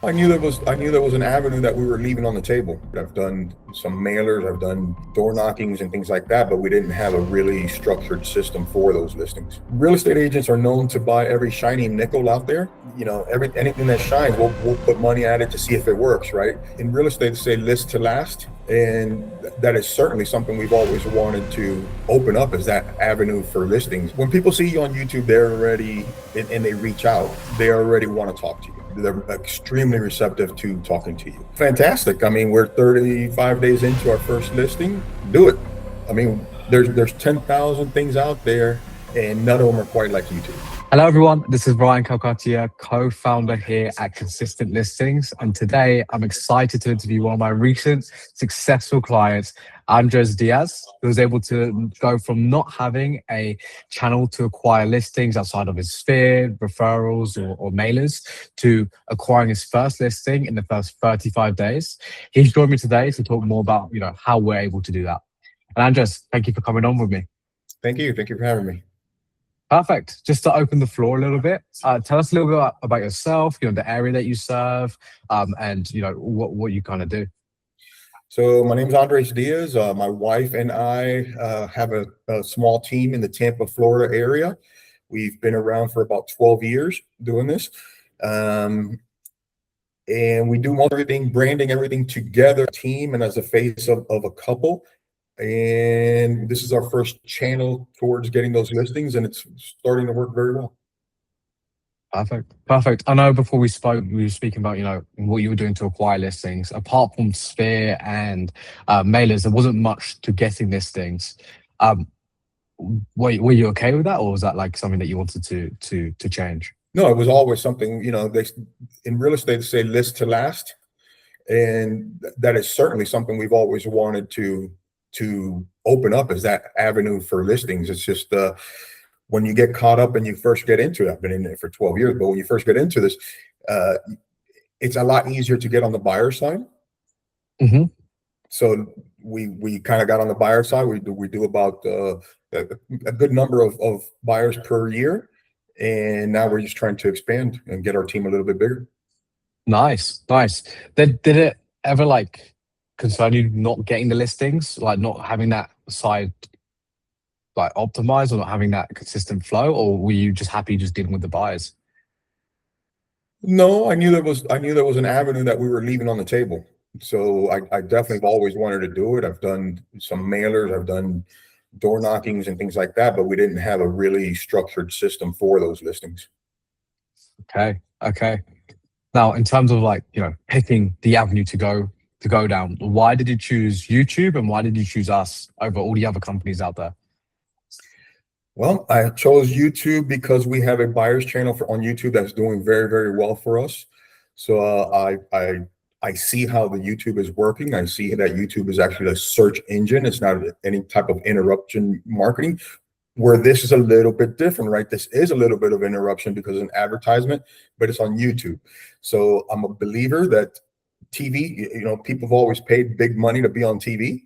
I knew there was an avenue that we were leaving on the table. I've done some mailers, I've done door knockings and things like that, but we didn't have a really structured system for those listings. Real estate agents are known to buy every shiny nickel out there. Anything that shines, we'll put money at it to see if it works, right? In real estate, they say list to last, and that is certainly something we've always wanted to open up, as that avenue for listings. When people see you on YouTube, they're already and they reach out, they already want to talk to you. They're extremely receptive to talking to you. Fantastic. I mean, we're 35 days into our first listing. Do it. I mean, there's 10,000 things out there, and none of them are quite like YouTube. Hello, everyone. This is Ryan Calcatia, co-founder here at Consistent Listings. And today I'm excited to interview one of my recent successful clients, Diaz, who was able to go from not having a channel to acquire listings outside of his sphere, referrals or mailers, to acquiring his first listing in the first 35 days. He's joined me today to talk more about, how we're able to do that. And Andres, thank you for coming on with me. Thank you. Thank you for having me. Perfect. Just to open the floor a little bit, tell us a little bit about yourself, the area that you serve, and what you kind of do. So my name is Diaz. My wife and I have a small team in the Tampa, Florida area. We've been around for about 12 years doing this. And we do everything, branding everything together, team and as a face of a couple. And this is our first channel towards getting those listings, and it's starting to work very well. Perfect. I know before we spoke, we were speaking about, what you were doing to acquire listings. Apart from Sphere and mailers, there wasn't much to getting listings. Were you okay with that, or was that like something that you wanted to change? No, it was always something, in real estate, they say list to last. And that is certainly something we've always wanted to open up, as that avenue for listings. It's just when you get caught up and you first get into it, I've been in it for 12 years, but when you first get into this, it's a lot easier to get on the buyer side. Mm-hmm. So we kind of got on the buyer side. We do about a good number of buyers per year, and now we're just trying to expand and get our team a little bit bigger. Nice. Did it ever concern you not getting the listings, like not having that side optimized, or not having that consistent flow, or were you just happy just dealing with the buyers? No, I knew there was an avenue that we were leaving on the table. So I definitely have always wanted to do it. I've done some mailers, I've done door knockings and things like that, but we didn't have a really structured system for those listings. Okay. Now, in terms of picking the avenue to go down, why did you choose YouTube, and why did you choose us over all the other companies out there? Well, I chose YouTube because we have a buyer's channel on YouTube that's doing very, very well for us. So I see how the YouTube is working. I see that YouTube is actually a search engine. It's not any type of interruption marketing, where this is a little bit different, right? This is a little bit of interruption because it's an advertisement, but it's on YouTube. So I'm a believer that TV, people have always paid big money to be on TV.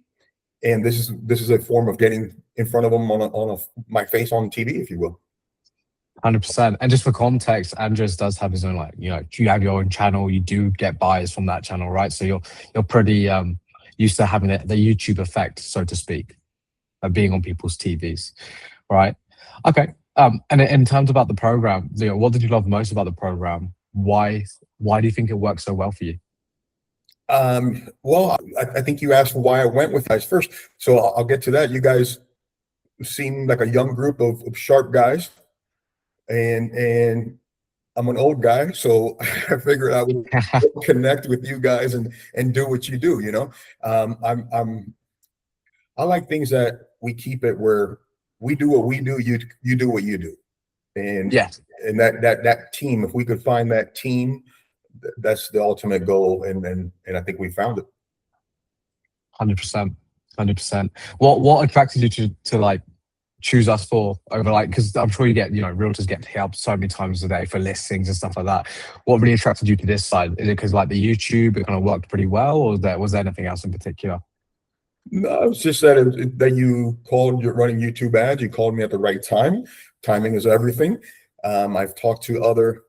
And this is a form of getting in front of them on my face on TV, if you will. 100%. And just for context, Andres does have his own, you have your own channel, you do get buyers from that channel, right? So you're pretty used to having the YouTube effect, so to speak, of being on people's TVs, right? Okay. And in terms about the program, what did you love most about the program? Why do you think it works so well for you? Well, I think you asked why I went with guys first, so I'll get to that. You guys seem like a young group of sharp guys, and I'm an old guy, so I figured I would connect with you guys and do what you do. I like things that we keep it where we do what we do, you do what you do, and yes, and that team. If we could find that team, that's the ultimate goal, and I think we found it. 100%. What attracted you to choose us for over because I'm sure you get realtors get hit up so many times a day for listings and stuff like that. What really attracted you to this side? Is it because the YouTube, it kind of worked pretty well, or was there anything else in particular? No, it's just that you called, you're running YouTube ads. You called me at the right time. Timing is everything. I've talked to other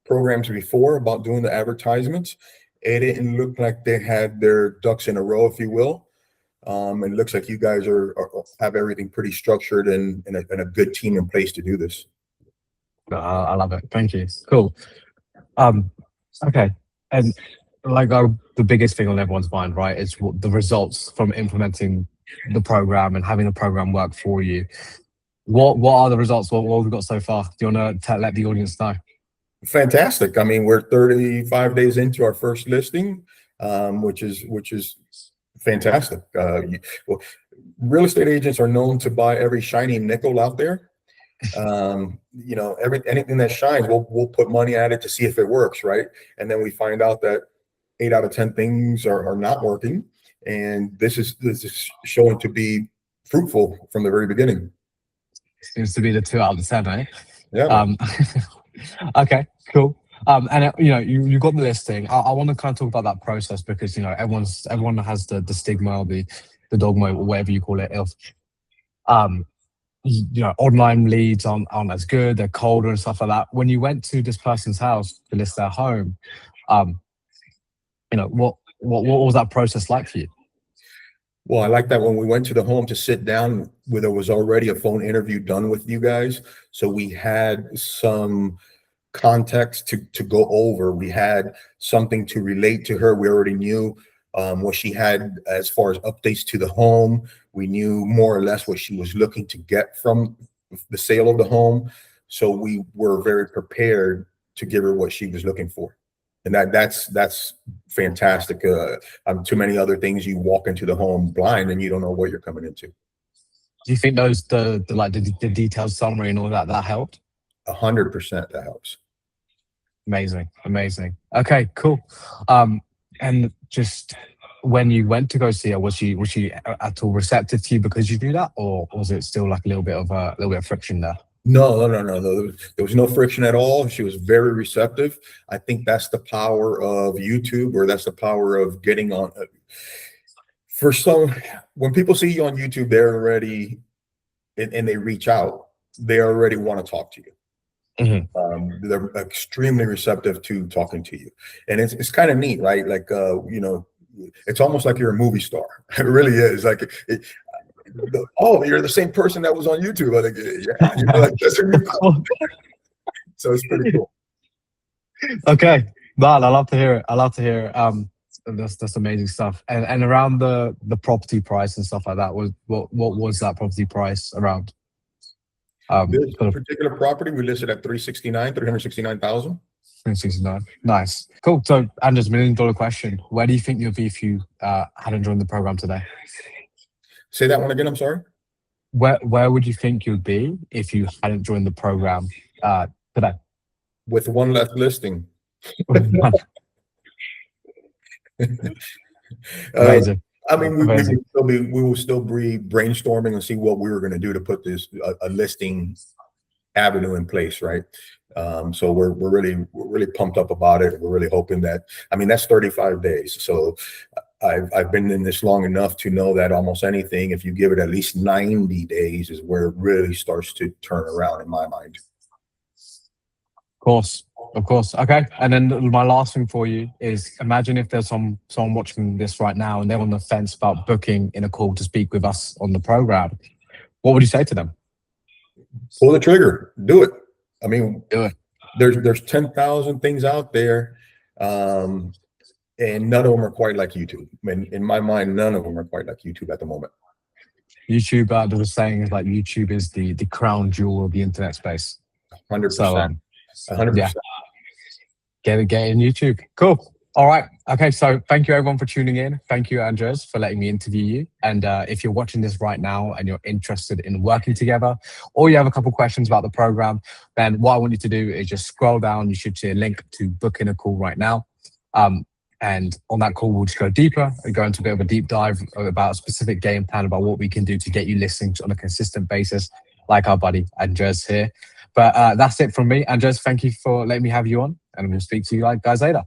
programs before about doing the advertisements. It didn't look like they had their ducks in a row, if you will. It looks like you guys have everything pretty structured and a good team in place to do this. I love it. Thank you. Cool. Okay. And like the biggest thing on everyone's mind, right, is the results from implementing the program and having the program work for you. What are the results? What have we got so far? Do you want to let the audience know? Fantastic. I mean, we're 35 days into our first listing, which is fantastic. Well, real estate agents are known to buy every shiny nickel out there. Anything that shines, we'll put money at it to see if it works, right? And then we find out that 8 out of 10 things are not working, and this is showing to be fruitful from the very beginning. Seems to be the 2 out of 10, eh? Yeah. Okay, cool. And you got the listing. I want to kind of talk about that process because everyone has the stigma, the dogma, or whatever you call it, of online leads aren't as good, they're colder and stuff like that. When you went to this person's house to list their home, what was that process like for you? Well, I like that when we went to the home to sit down, where there was already a phone interview done with you guys. So we had some context to go over. We had something to relate to her. We already knew what she had as far as updates to the home. We knew more or less what she was looking to get from the sale of the home. So we were very prepared to give her what she was looking for. And that's fantastic. Too many other things, you walk into the home blind and you don't know what you're coming into. Do you think the detailed summary and all that helped? 100% that helps. Amazing. Okay, cool. And just when you went to go see her, was she at all receptive to you because you do that, or was it still like a little bit of friction there? No. There was no friction at all. She was very receptive. I think that's the power of YouTube, or that's the power of getting on. When people see you on YouTube, they're already, and they reach out, they already want to talk to you. Mm-hmm. They're extremely receptive to talking to you, and it's kind of neat, right? Like it's almost like you're a movie star. It really is. Like, you're the same person that was on YouTube. I think, yeah, like, that's really cool. So it's pretty cool. Okay, man, I love to hear it. That's amazing stuff. And around the property price and stuff like that, what was that property price around? This particular property we listed at 369,000. 369. Nice. Cool. So, Andres, $1 million question. Where do you think you'll be if you hadn't joined the program today? Say that one again, I'm sorry. Where would you think you'd be if you hadn't joined the program today? With one left listing. Amazing. I mean, we will still be brainstorming and see what we were going to do to put this a listing avenue in place, right? So we're really pumped up about it. We're really hoping that, I mean, that's 35 days. So I've been in this long enough to know that almost anything, if you give it at least 90 days, is where it really starts to turn around in my mind. Of course. Okay. And then my last thing for you is, imagine if there's someone watching this right now and they're on the fence about booking in a call to speak with us on the program. What would you say to them? Pull the trigger. Do it. I mean, do it. There's 10,000 things out there, and none of them are quite like YouTube. In my mind, none of them are quite like YouTube at the moment. YouTube, there's a saying is like YouTube is the crown jewel of the internet space. 100%. So, 100%. Yeah. Get in YouTube. Cool. All right. Okay. So thank you everyone for tuning in. Thank you, Andres, for letting me interview you. And if you're watching this right now and you're interested in working together, or you have a couple questions about the program, then what I want you to do is just scroll down. You should see a link to book in a call right now. And on that call, we'll just go deeper and go into a bit of a deep dive about a specific game plan about what we can do to get you listings on a consistent basis, like our buddy Andres here. But that's it from me. Andres, thank you for letting me have you on, and we'll speak to you guys later.